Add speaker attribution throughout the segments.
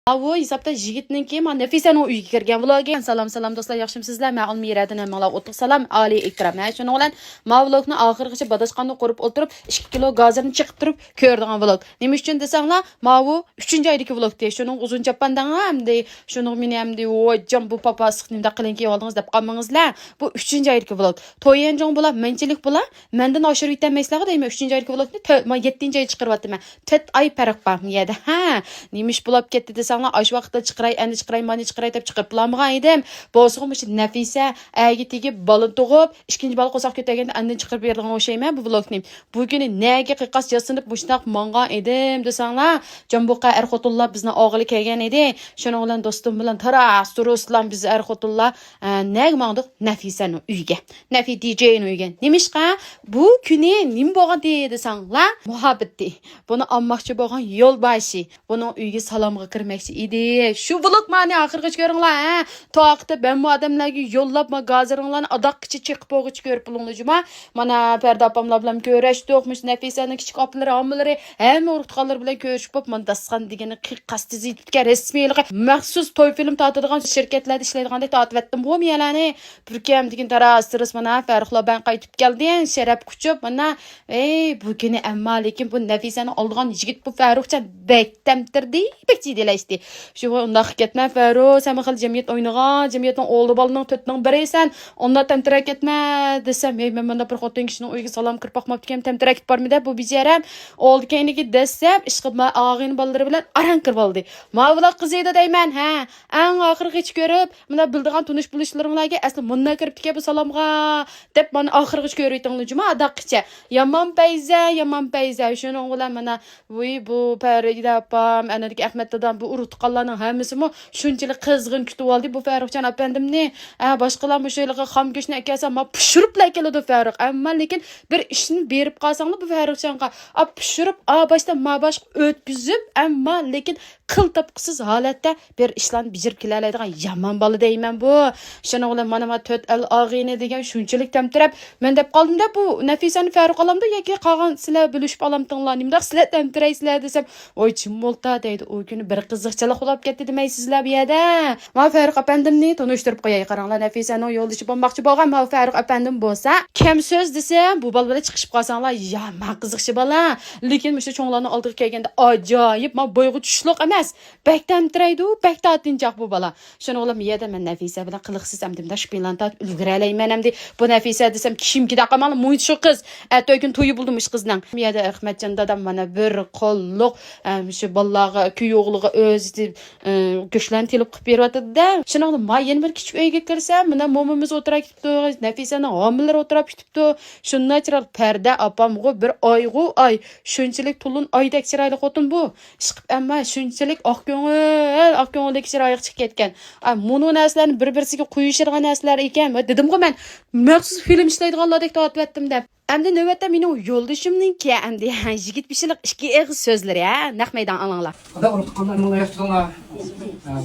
Speaker 1: Avu hesapda yigitninki men Nafisaning uyiga kirgan vlogga salom do'stlar, yaxshimisizlar? Men Almiradan mala o'tib salom Ali ikram. Men shuning bilan ma vlogni oxirigacha badashqanni qo'rib o'tirib 2 kilo gazirni chiqib turib ko'rdigan vlog. Nima uchun desanglar, ma bu 3-oydagi vlog de. Shuning uzun chappandan hamda shuning meni hamda o'jam bu papa siqnimda qilinki oldingiz deb qolmangizlar. Bu 3-oydagi vlog. To'yanjong bilan menchilik bilan mendan oshirib yetmaysizlar deyman. 3-oylik vlogni men 7-oy chiqaryapman. 4 oy farq bor bu yerda. Ha, nimish bo'lib ketdi aş vaqtda chiqiray, endi chiqiray, mani chiqiray deb chiqib bulamagan edim. Bo'lsa shu Nafisa agitigi bola tug'ib, ikkinchi bola qo'saq ketganda endi chiqib berdigan o'shayman bu vlogni. Bugun nega qiqas yasinib mushtaq mangan edim desanglar, Jambuqa er-xotinlar bizni o'g'ili kelgan edi. Shuning bilan do'stim bilan taras turuslan biz er-xotinlar nega mangdiq Nafisaning uyiga. Nafi DJning uyiga. Nimishqa bu kuni nim bo'lgan desanglar, muhabbati. Buni olmoqchi bo'lgan yo'lbashi. Buning uyiga salomga kirmoqchi idi. Şu vlog mani oxirgacha ko'ringlar, ha. Toqda ben bu odamlarga yo'llab ma gaziringlarni adoqqicha chiqib o'g'ich ko'rib bulung'ijma. Mana Ferda opamlar bilan ko'rishdik, Nafisaning kichik opalari, omilari, hamma urug'tqanlar bilan ko'rishib bo'p, men dasqan degani qasdiz yetibga rasmiyligi maxsus to'y film tortadigan shirkatlarda ishlaydiganda tortib bu miyalani Turkiyam degan tarastirus mana Farruxlar ben qaytib keldim, sharaf kuchib mana buguni ammo lekin bu Nafisani oldigan yigit bu Farruxchan bektamtirdi, bekchidilashdi. Şu undaq ketmə Fəru, sən xil cəmiyyət oynağa, cəmiyyətin oğlu balının tötünün biriysən, onda təmtirək etmə desəm, mən məndə bir xotin kişinin uyğu salam qırpaqmab dikəm, təmtirək barmı da bu bizərəm, oldu keyniki desəm, işqib mən ağayın balları bilən aran qırbaldı. Mavlaq qızıydı deymən, hə, ən axırı heç görüb, mənə bildiğən tunuş buluşlarımlarga, əsli munna qırıb dikə bu salamğa, dep mən axırı heç görüytünlü cüma, adaqqiçə, yaman pəyzə, şunun ulan mənə, bu pəriydə apam, ənədik Əhməd dadan bu urutqanlarning hammasi mu shunchalik qizg'in kutib oldi bu Farruxjon apandimni. Boshqalar mushoylarga xom go'shtni akasa ma pishiriblar keladi Farruq. Ammo lekin bir ishni berib qolsanglar bu Farruxjonga pishirib, boshda ma boshqa o'tkizib, ammo lekin qil topqisiz holatda bir ishlarni bijirib keladigan yomon bola deyman bu. Shuning bilan mana 4 el og'ini degan shunchalik tamtirab, men deb qoldim-da bu Nafisani Farruq olamda yoki qolgan sizlar bilishib olamtinglar. Nimdaq sizlar tamtiraysizlar desam, "Voy chim bo'lta" deydi. O kuni bir qiziqchilik bo'lib ketdi demaysizlar bu yerda. Men Farruq apandimni tanishtirib qo'yay. Qaranglar, Nafisaning yo'ldoshi bo'lmoqchi bo'lgan men Farruq apandim bo'lsa, kim so'z desam, bu bola bilan chiqishib qolsanglar, "Ya, men qiziqchi bola." Lekin o'sha cho'nglarning oldiga kelganda ajoyib, men bo'yg'i tushliq emas. Bekdan tiraydi, bekda tinchoq bu bola. Shuni o'ylab, yerda men Nafisa bilan qiliqsiz amdimda shpinlantat ulg'iralayman amdi. Bu Nafisa desam, kishimki daqamal mo'y shu qiz. To'ygun to'yi buldum ish qizning. Yerda Ahmadjon dadam mana bir qo'lliq shu bolalarga kuyovliga o'zi go'shlan tilib qilib beryotdi-da. Shuni men yana bir kichik uyga kirsam, mana momimiz o'tirib ketibdi, Nafisani homillar o'tirib ketibdi. Shundan chiroq Farda opamga bir oy shunchalik pulun oydak chiroyli xotin bu. Chiqib amma shunchalik oq ko'ngildagi chiroyli chiqib ketgan. Mo'nu narsalarni bir-birsiga quyishirgan narsalar ekan. Dedim-ku men maxsus film ishlaydiganlardek tortib deb. Endi navbatda mening yo'ldashimninki endi yigit bishiliq ikki og'iz so'zlari, ha, naq maydon alanglar.
Speaker 2: Ada urutqanlar bunu yaptılar.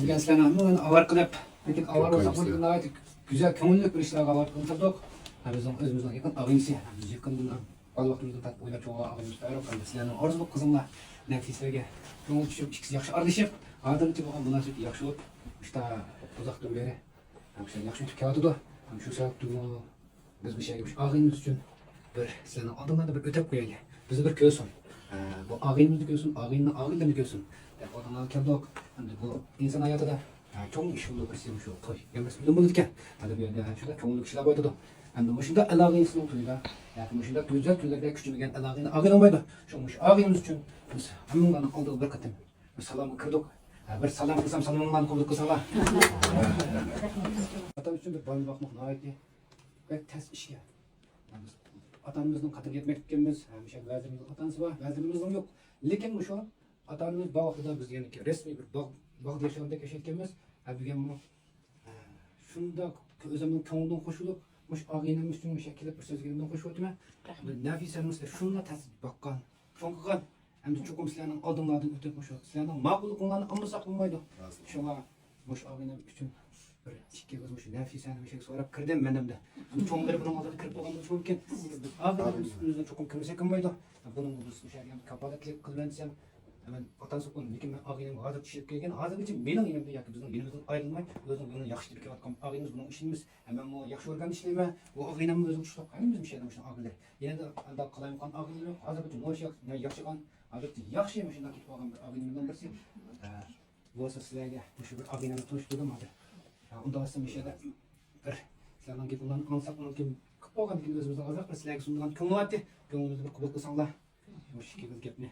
Speaker 2: Bugün senin bunu avar kılıp, dedik avar olsa bunu da güzel kömürlük bir işler avar kıldık. Bizim özümüzden yakın ağınsı, yakın bunlar bazı vaktimizde tat oynap çoğu ağınımız var. Senin arzuluk kızımla Nafisa'ya kömür düşüp ikisi yaxşı ardışıp, adım tipi bunlar çok yaxşı olup, işte uzaktan beri yaxşı tüp kağıdı. Şu saat biz bir şey gibi ağınımız için bir senin adımlarda bir ötep koyayım. Bizi bir köysün. Bu ağınımızı görsün, ağınlarını görsün. Adamlar keldik. Bu insan hayatında çok iş oluyor, bir şey şu toy. Yalnız bizim bunu diken. Hadi bir yerde şurada çoğunluk işler koydu. Hem de başında alağınısını oturuyor. Yani başında güzel küçülgen alağını ağınamaydı. Şunmuş ağınımız için biz hamımdan aldığı bir katım. Bir salamı kırdık. Bir salam kısam salamından koyduk kısala. Atam için bir bana bakmak nahiyeti. Ve ters iş ya. Atamızın katır yetmek etkenimiz, hemşe vəzirimizin atansı var, vəzirimizin yok. Lekin bu şu an atamız bu vaxtda biz yani ki resmi bir bağ yaşamında yaşayetkenimiz, bugün bu şunda özümün köngülden koşulup, muş ağinimiz için müşekkilip bir söz gelinden koşuyordu mu? Nafisa'mız da şunla tasdik bakkan, şonqıgan, hem de çokum sizlerinin aldığınlardan ötüp koşuyor. Sizlerinin mağlukunlarını anlasak bulmaydı. Şuna muş ağinim için bir ikki kızmış Nafisa'nın bir şey sorup kirdim benim de. Çoğunları bunun altına kirip olmamız mümkün. Ağabeyimizden çokum kirmesek olmaydı. Bunun bu şehirden kapalı kılınacağım. Hemen vatan sokun, lekin ben ağayım hazır düşüp kelgen, hazır için benim elimde yakın bizden elimizden ayrılmay, özüm bunu yaxşı deb kelatkan ağayımız bunun işimiz. Hemen bu yaxşı organ işleme, bu ağayım özüm şutlap qayım bizim şeyden şuna ağaylar. Yine de anda qalayım kan ağaylar, hazır bütün boş yaxşı kan, hazır yaxşı yemiş şundan ketip algan bir ağayımdan birisi. Bu sizlerge şu bir ağayımla tanıştırdım hadi. Onda aslında bir şeyde bir sizlerden gidip ondan alsak onun kim kıpolgan gibi özümüzden azak bir sizlerge sunduğun kılını attı. Gönlümüzü bir kubuk kılsanlar. Bu şekilde gitme.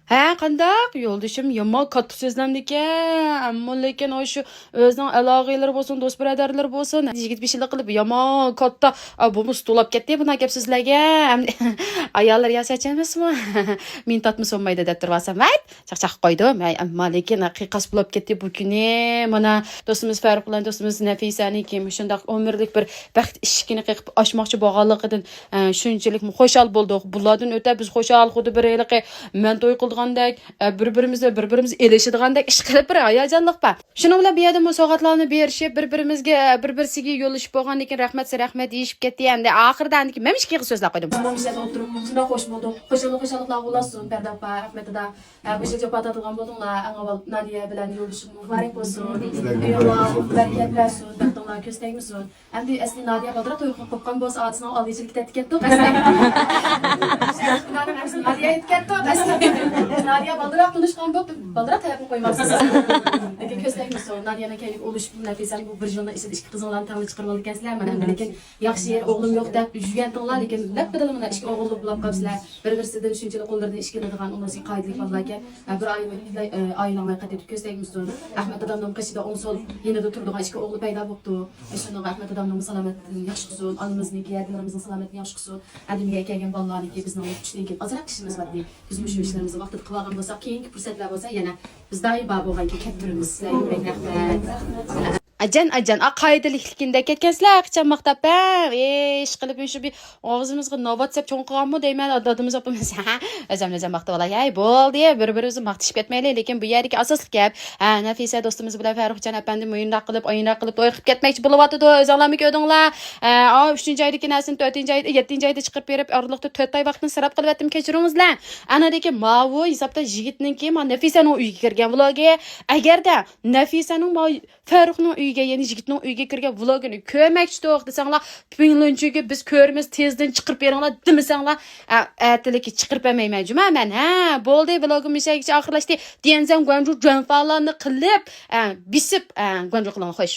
Speaker 1: Ha, qandaq yo'ldoshim yomon katta so'zlamdikan. Ammo lekin o'sha o'zining aloqalari bo'lsin, do'st birodarlar bo'lsin, 25 yil qilib yomon katta bu stolab ketdi buna gap so'zlarga. Ayollar yasachamizmi? Men tatmi so'nmaydi deb turibsam, ayt. Chaqchaq qo'ydim. Ammo lekin haqiqat bo'lib ketdi bu kuni. Mana do'stimiz Farruq bilan do'stimiz Nafisaniki shundaq umrlik bir baxt ishkini qilib ochmoqchi bo'lganligidan shunchalik xushal bo'ldik. Bulardan o'ta biz xushal xuddi bir yiliqi men to'y qilgandek, bir-birimiz elishadigandak ish qilib bir hayajonliq pa. Shuni bilan bu yerda musoqatlarni berishib, bir-birisiga yo'lishib bo'lgan lekin rahmat deyishib ketdi. Endi oxirida andiki men ishga so'zlab qo'ydim. Mamishada o'tirib, shunday xo'sh bo'ldi. Xo'shaliqlar bo'lasin, Barda opa, rahmatida. Bu yerga patadigan bo'ldinglar. Avval Nadiya bilan yo'lishib muborak bo'lsin. Barakat bersin, baxtinglar ko'z tegmasin. Endi asli Nadiya badra to'y qilib qo'ygan bo'lsa, otasining oldichilik ketdi. Nadiya ketdi. Nadia baldırak konuşkan bu baldırak hayatını koymazsınız. Lekin ko'z tegmasin. Nadia'nın kelib oluşup Nafisa'nın bu bir yılda işte ikki qizinglarni tanlab chiqarib olgansizlar. Mana lekin yaxshi yer o'g'lim yo'q deb yurgantinglar, lekin naqadar mana ikki o'g'il bo'lib qolibsizlar. Bir-birisidan shunchalik qo'llardan ish keladigan ularga qoidalik bolalarga bir oilamay qatib ko'z tegmasin. Ahmad odamning qishida 10 so'l yanada turadigan ikki o'g'li paydo bo'libdi. Shunga Ahmad odamning salomatligini yaxshi qilsin, onamizniki, yadilarimizning salomatligini yaxshi qilsin. Adimiga kelgan bolalarniki bizning kuchdan keyin ozroq ishimiz bor deydi. Biz shu ishlarimizni vaqtida qilgan bo'lsak, keyingi fursatlar bo'lsa yana biz doim bo'lganki kattırimiz. Sizlarga rahmat. Ajan qoidalikligida ketgansizlar qachon maqtab ish qilib shu bir og'zimizga navbat deb cho'ng qilganmi deyman odamimiz opamiz o'zim maqtab olay bo'ldi bir-birimizni maqtashib ketmaylik lekin bu yerdagi asosli gap Nafisa do'stimiz bilan Farruxjon apandim o'yinroq qilib to'y qilib ketmoqchi bo'lyapti o'zinglarmi ko'rdinglar 3-chi oydagi narsani 4-chi oyda 7-chi oyda chiqarib berib oraliqda 4 oy vaqtni sarf qilyaptim kechiringizlar anadagi mavu hisobda yigitninki Nafisaning uyiga kirgan vlogi agarda Nafisaning Farruxning uyiga ya'ni yigitning uyiga kirgan vlogini ko'rmoqchi desanglar pinlinchiga biz ko'rimiz tezdan chiqarib beringlar demasanglar atiliki chiqarib bermayman jumaman bo'ldi vlogim ishagacha oxirlashdi densam gwanju janfalarni qilib bisib gwanju qiling xo'sh